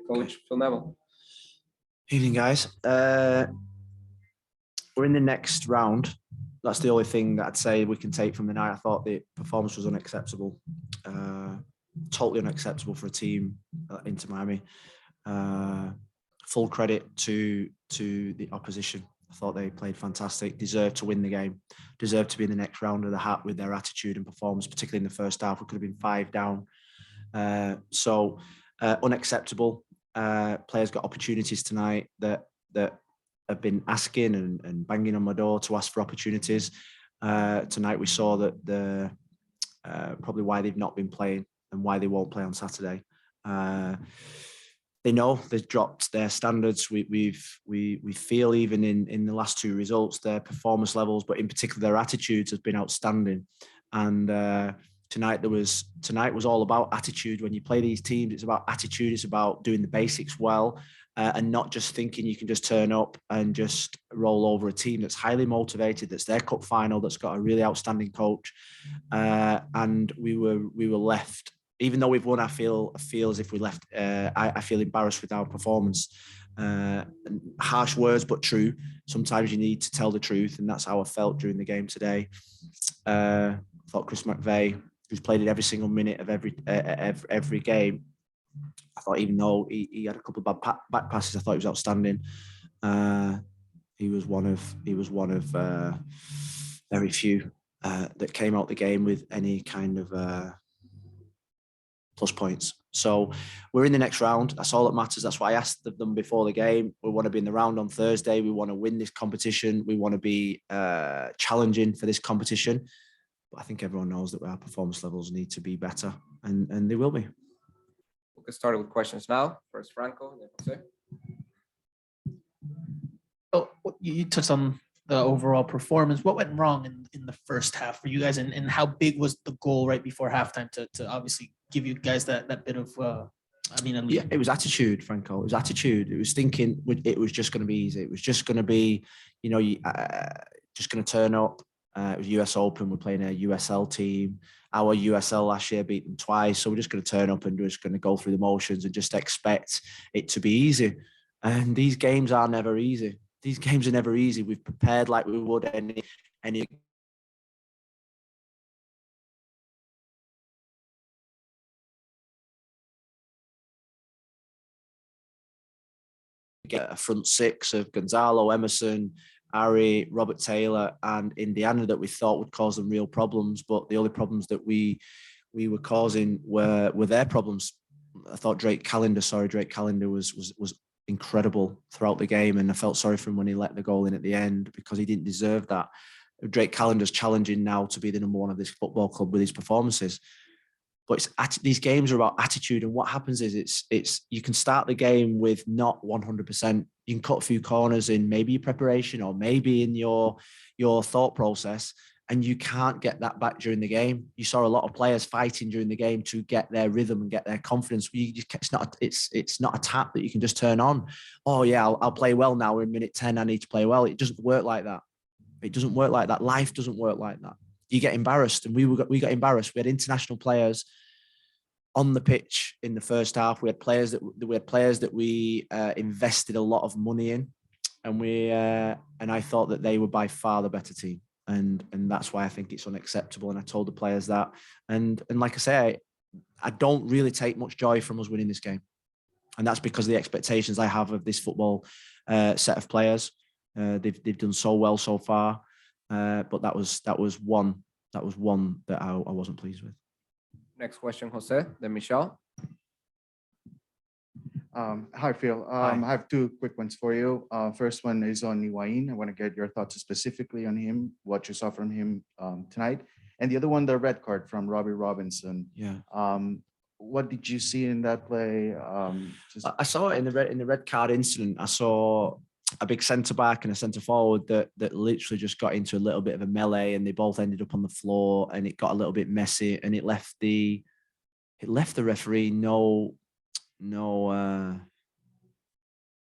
Coach Phil Neville. Evening, guys. We're in the next round. That's the only thing that I'd say we can take from the night. I thought the performance was unacceptable. Totally unacceptable for a team into Miami. Full credit to the opposition. I thought they played fantastic, deserved to win the game, deserved to be in the next round of the hat with their attitude and performance, particularly in the first half. We could have been 5 down. So unacceptable. Players got opportunities tonight that have been asking and banging on my door to ask for opportunities. Tonight we saw that the probably why they've not been playing and why they won't play on Saturday. They know they've dropped their standards. We feel even in the last 2 results, their performance levels, but in particular their attitudes has been outstanding. And tonight was all about attitude. When you play these teams, it's about attitude. It's about doing the basics well and not just thinking you can just turn up and just roll over a team that's highly motivated, that's their cup final, that's got a really outstanding coach. And we were left. Even though we've won, I feel as if we left. I feel embarrassed with our performance. Harsh words, but true. Sometimes you need to tell the truth, and that's how I felt during the game today. I thought Chris McVeigh, who's played in every single minute of every game, I thought even though he had a couple of bad back passes, I thought he was outstanding. He was one of very few that came out the game with any kind of plus points. So we're in the next round. That's all that matters. That's what I asked them before the game. We want to be in the round on Thursday. We want to win this competition. We want to be challenging for this competition. But I think everyone knows that our performance levels need to be better, and they will be. We'll get started with questions now. First Franco, then Jose. Oh, you touched on the overall performance. What went wrong in the first half for you guys, and how big was the goal right before halftime to obviously give you guys that bit of yeah, it was attitude, Franco. It was attitude. It was thinking it was just going to be easy. It was just going to be, just going to turn up. It was US Open. We're playing a USL team. Our USL last year beat them twice. So we're just going to turn up and just going to go through the motions and just expect it to be easy. And these games are never easy. These games are never easy. We've prepared like we would any get a front 6 of Gonzalo, Emerson, Ari, Robert Taylor, and Indiana that we thought would cause them real problems. But the only problems that we were causing were their problems. I thought Drake Callender was incredible throughout the game, and I felt sorry for him when he let the goal in at the end because he didn't deserve that. Drake Callender's challenging now to be the number 1 of this football club with his performances. But these games are about attitude, and what happens is it's you can start the game with not 100%. You can cut a few corners in maybe your preparation or maybe in your thought process, and you can't get that back during the game. You saw a lot of players fighting during the game to get their rhythm and get their confidence. It's not a tap that you can just turn on. Oh yeah, I'll play well now. We're in minute 10. I need to play well. It doesn't work like that. It doesn't work like that. Life doesn't work like that. You get embarrassed, and we got embarrassed. We had international players on the pitch in the first half. We had players that we invested a lot of money in, and I thought that they were by far the better team, and that's why I think it's unacceptable. And I told the players that, and like I say, I don't really take much joy from us winning this game, and that's because of the expectations I have of this football set of players. They've done so well so far. But that was one that I wasn't pleased with. Next question, Jose, then Michelle. Hi, Phil. Hi. I have 2 quick ones for you. First one is on Higuain. I want to get your thoughts specifically on him, what you saw from him tonight. And the other one, the red card from Robbie Robinson. Yeah. What did you see in that play? I saw it in the red card incident. I saw a big centre back and a centre forward that literally just got into a little bit of a melee, and they both ended up on the floor, and it got a little bit messy, and it left the referee no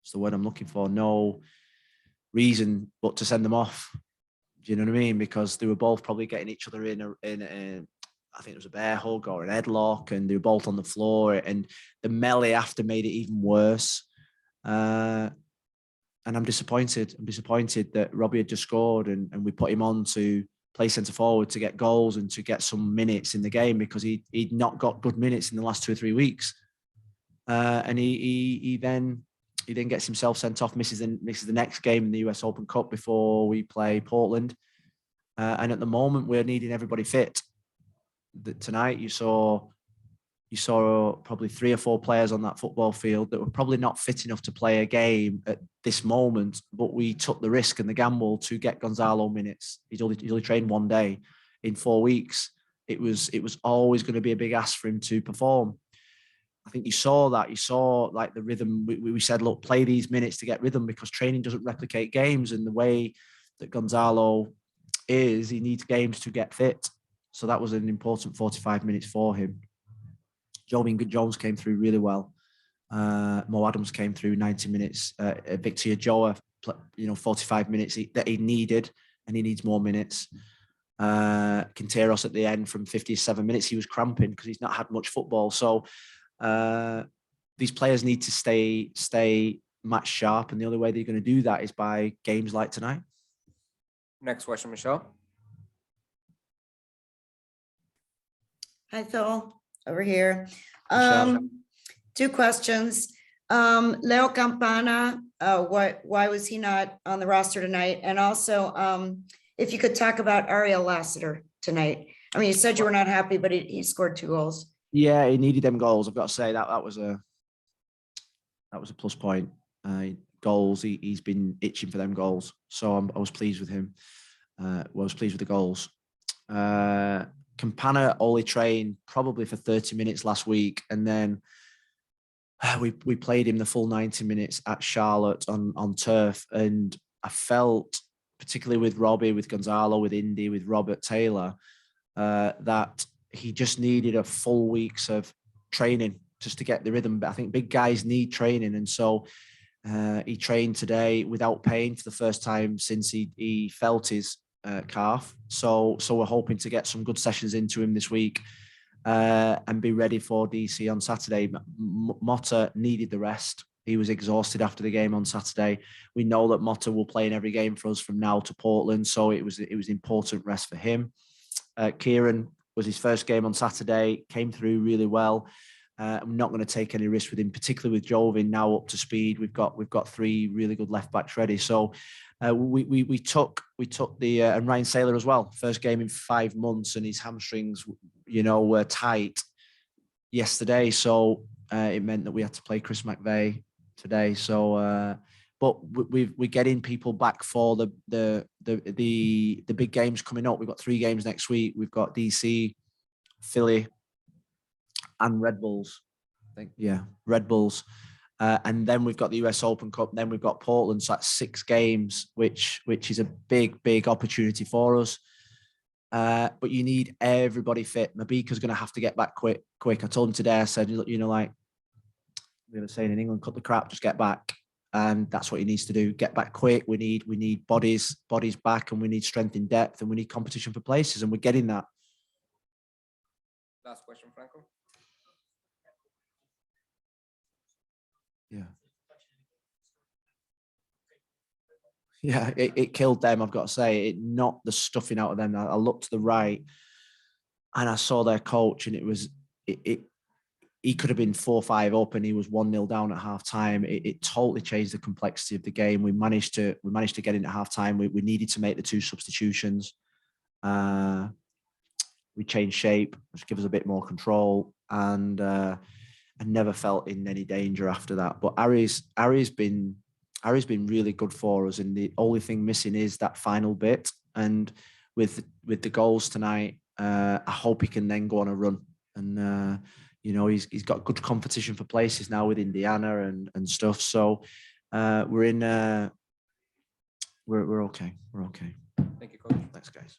what's the word I'm looking for? No reason but to send them off. Do you know what I mean? Because they were both probably getting each other in I think it was a bear hug or an headlock, and they were both on the floor, and the melee after made it even worse. And I'm disappointed. I'm disappointed that Robbie had just scored, and we put him on to play centre forward to get goals and to get some minutes in the game, because he'd not got good minutes in the last 2 or 3 weeks. And he then gets himself sent off, misses the next game in the US Open Cup before we play Portland. And at the moment, we're needing everybody fit. Tonight, you saw probably 3 or 4 players on that football field that were probably not fit enough to play a game at this moment, but we took the risk and the gamble to get Gonzalo minutes. He's only trained 1 day in 4 weeks. It was always going to be a big ask for him to perform. I think you saw that. You saw like the rhythm. We said, look, play these minutes to get rhythm, because training doesn't replicate games. And the way that Gonzalo is, he needs games to get fit. So that was an important 45 minutes for him. Joe Jones came through really well. Mo Adams came through 90 minutes. Victor Joa, 45 minutes that he needed, and he needs more minutes. Quinteros at the end from 57 minutes, he was cramping because he's not had much football. So these players need to stay match sharp, and the only way they're going to do that is by games like tonight. Next question, Michelle. Hi, Phil, over here. Michelle. 2 questions. Leo Campana, why was he not on the roster tonight? And also, if you could talk about Ariel Lassiter tonight. I mean, you said you were not happy, but he scored 2 goals. Yeah, he needed them goals. I've got to say that was a plus point. Goals. He's been itching for them goals, so I was pleased with him. I was pleased with the goals. Campana only trained probably for 30 minutes last week, and then we played him the full 90 minutes at Charlotte on turf, and I felt, particularly with Robbie, with Gonzalo, with Indy, with Robert Taylor, that he just needed a full weeks of training just to get the rhythm. But I think big guys need training, and so he trained today without pain for the first time since he felt his calf. So we're hoping to get some good sessions into him this week and be ready for DC on Saturday. Motta needed the rest. He was exhausted after the game on Saturday. We know that Motta will play in every game for us from now to Portland, so it was important rest for him. Kieran was his first game on Saturday, came through really well. I'm not going to take any risks with him, particularly with Jovin now up to speed. We've got 3 really good left backs ready. So we took the and Ryan Saylor as well. First game in 5 months, and his hamstrings, were tight yesterday. So it meant that we had to play Chris McVeigh today. So, but we're getting people back for the big games coming up. We've got 3 games next week. We've got DC, Philly, and Red Bulls. I think, yeah, Red Bulls. And then we've got the US Open Cup. Then we've got Portland. So that's 6 games, which is a big opportunity for us. But you need everybody fit. Mabika's going to have to get back quick. I told him today, I said, like we were saying in England, cut the crap, just get back. And that's what he needs to do. Get back quick. We need bodies back, and we need strength in depth, and we need competition for places, and we're getting that. Last question, Franco. Yeah, it killed them, I've got to say. It knocked the stuffing out of them. I looked to the right and I saw their coach, and he could have been 4-5 up, and he was 1-0 down at half time. It totally changed the complexity of the game. We managed to get into half time. We needed to make the 2 substitutions. We changed shape, which gives us a bit more control, and I never felt in any danger after that. But Ari's been really good for us, and the only thing missing is that final bit. And with the goals tonight, I hope he can then go on a run. And he's got good competition for places now with Indiana and stuff. So we're okay. We're okay. Thank you, Coach. Thanks, guys.